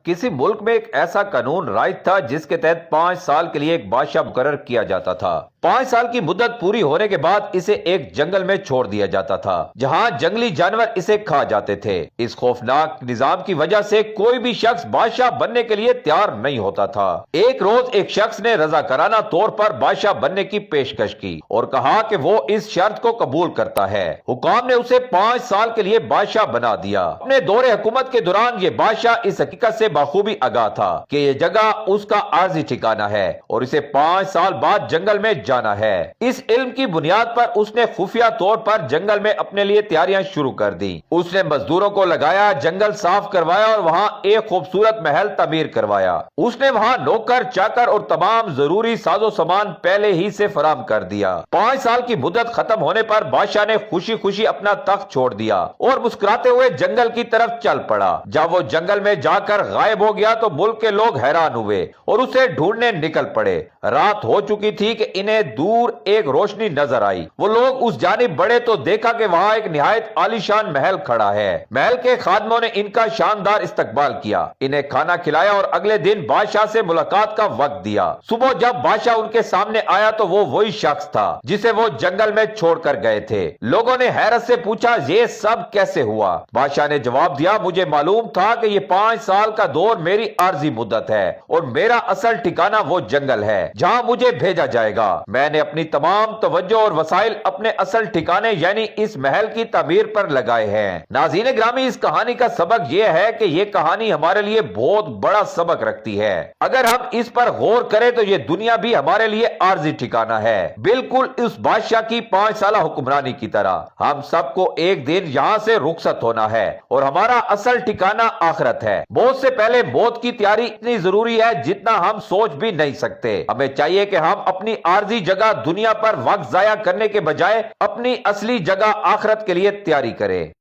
کسی ملک میں ایک ایسا قانون رائج تھا جس کے تحت 5 سال کے لیے ایک بادشاہ مقرر کیا جاتا تھا۔ 5 سال کی مدت پوری ہونے کے بعد اسے ایک جنگل میں چھوڑ دیا جاتا تھا جہاں جنگلی جانور اسے کھا جاتے تھے۔ اس خوفناک نظام کی وجہ سے کوئی بھی شخص بادشاہ بننے کے لیے تیار نہیں ہوتا تھا۔ ایک روز ایک شخص نے رضاکارانہ طور پر بادشاہ بننے کی پیشکش کی اور کہا کہ وہ اس شرط کو قبول کرتا ہے۔ حکام نے اسے 5 سال کے لیے بادشاہ بنا دیا۔ اپنے دور حکومت کے دوران یہ بادشاہ اس حقیقت سے بخوبی آگاہ تھا کہ یہ جگہ اس کا عارضی ٹھکانہ ہے اور اسے 5 سال بعد جنگل میں جانا ہے۔ اس علم کی بنیاد پر اس نے خفیہ طور پر جنگل میں اپنے لیے تیاریاں شروع کر دی۔ اس نے مزدوروں کو لگایا، جنگل صاف کروایا اور وہاں ایک خوبصورت محل تعمیر کروایا۔ اس نے وہاں نوکر، چاکر اور تمام ضروری ساز و سامان پہلے ہی سے فراہم کر دیا۔ 5 سال کی مدت ختم ہونے پر بادشاہ نے خوشی خوشی اپنا تخت چھوڑ دیا اور مسکراتے ہوئے جنگل کی طرف چل پڑا۔ جب وہ جنگل میں جا کر غائب ہو گیا تو ملک کے لوگ حیران ہوئے اور اسے ڈھونڈنے نکل پڑے۔ رات ہو چکی تھی کہ انہیں دور ایک روشنی نظر آئی۔ وہ لوگ اس جانب بڑھے تو دیکھا کہ وہاں ایک نہایت عالیشان محل کھڑا ہے۔ محل کے خادموں نے ان کا شاندار استقبال کیا، انہیں کھانا کھلایا اور اگلے دن بادشاہ سے ملاقات کا وقت دیا۔ صبح جب بادشاہ ان کے سامنے آیا تو وہ وہی شخص تھا جسے وہ جنگل میں چھوڑ کر گئے تھے۔ لوگوں نے حیرت سے پوچھا یہ سب کیسے ہوا؟ بادشاہ نے جواب دیا، مجھے معلوم تھا کہ یہ 5 سال کا دور میری عارضی مدت ہے اور میرا اصل ٹھکانہ وہ جنگل ہے جہاں مجھے بھیجا جائے گا۔ میں نے اپنی تمام توجہ اور وسائل اپنے اصل ٹھکانے یعنی اس محل کی تعمیر پر لگائے ہیں۔ ناظرین گرامی، اس کہانی کا سبق یہ ہے کہ یہ کہانی ہمارے لیے بہت بڑا سبق رکھتی ہے۔ اگر ہم اس پر غور کریں تو یہ دنیا بھی ہمارے لیے عارضی ٹھکانہ ہے، بالکل اس بادشاہ کی 5 سالہ حکمرانی کی طرح۔ ہم سب کو ایک دن یہاں سے رخصت ہونا ہے اور ہمارا اصل ٹھکانہ آخرت ہے۔ موت سے پہلے موت کی تیاری اتنی ضروری ہے جتنا ہم سوچ بھی نہیں سکتے۔ ہمیں چاہیے کہ ہم اپنی عارضی جگہ دنیا پر وقت ضائع کرنے کے بجائے اپنی اصلی جگہ آخرت کے لیے تیاری کریں۔